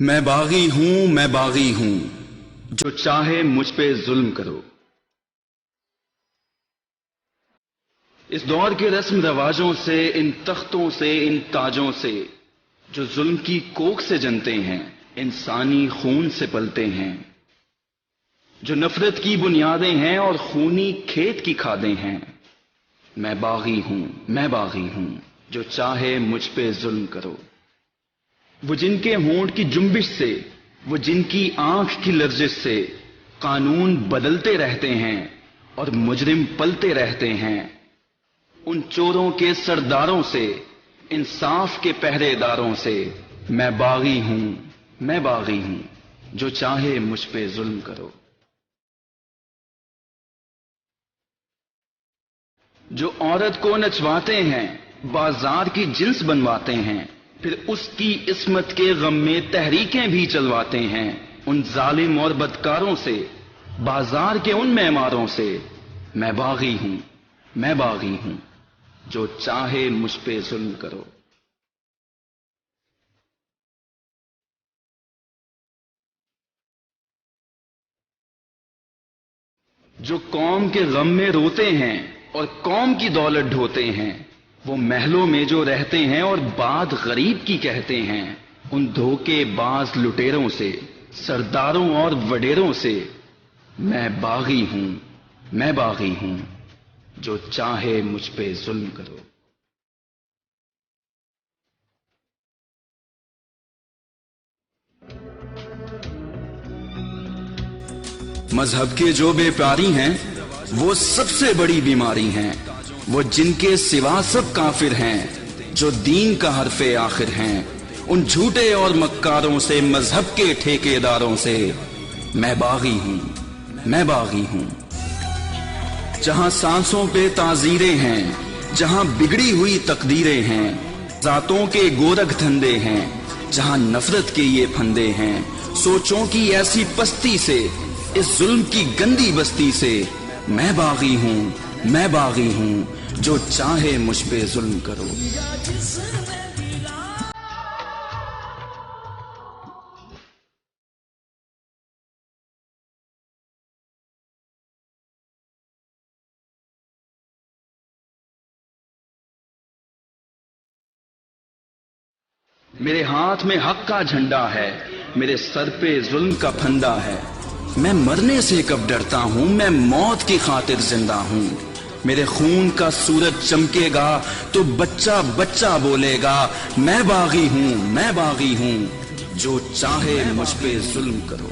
میں باغی ہوں جو چاہے مجھ پہ ظلم کرو۔ اس دور کے رسم رواجوں سے، ان تختوں سے، ان تاجوں سے جو ظلم کی کوکھ سے جنتے ہیں، انسانی خون سے پلتے ہیں، جو نفرت کی بنیادیں ہیں اور خونی کھیت کی کھادیں ہیں، میں باغی ہوں جو چاہے مجھ پہ ظلم کرو۔ وہ جن کے ہونٹ کی جنبش سے، وہ جن کی آنکھ کی لرزش سے قانون بدلتے رہتے ہیں اور مجرم پلتے رہتے ہیں، ان چوروں کے سرداروں سے، انصاف کے پہرے داروں سے میں باغی ہوں جو چاہے مجھ پہ ظلم کرو۔ جو عورت کو نچواتے ہیں، بازار کی جنس بنواتے ہیں، پھر اس کی عصمت کے غم میں تحریکیں بھی چلواتے ہیں، ان ظالم اور بدکاروں سے، بازار کے ان معماروں سے میں باغی ہوں جو چاہے مجھ پہ ظلم کرو۔ جو قوم کے غم میں روتے ہیں اور قوم کی دولت ڈھوتے ہیں، وہ محلوں میں جو رہتے ہیں اور بات غریب کی کہتے ہیں، ان دھوکے باز لٹیروں سے، سرداروں اور وڈیروں سے میں باغی ہوں جو چاہے مجھ پہ ظلم کرو۔ مذہب کے جو بے پیاری ہیں وہ سب سے بڑی بیماری ہیں، وہ جن کے سوا سب کافر ہیں، جو دین کا حرف آخر ہیں، ان جھوٹے اور مکاروں سے، مذہب کے ٹھیکے داروں سے میں باغی ہوں۔ جہاں سانسوں پہ تعزیریں ہیں، جہاں بگڑی ہوئی تقدیریں ہیں، ذاتوں کے گورکھ دھندے ہیں، جہاں نفرت کے یہ پھندے ہیں، سوچوں کی ایسی پستی سے، اس ظلم کی گندی بستی سے میں باغی ہوں جو چاہے مجھ پہ ظلم کرو۔ میرے ہاتھ میں حق کا جھنڈا ہے، میرے سر پہ ظلم کا پھندا ہے، میں مرنے سے کب ڈرتا ہوں، میں موت کی خاطر زندہ ہوں۔ میرے خون کا سورج چمکے گا تو بچہ بچہ بولے گا میں باغی ہوں جو چاہے مجھ پہ ظلم کرو۔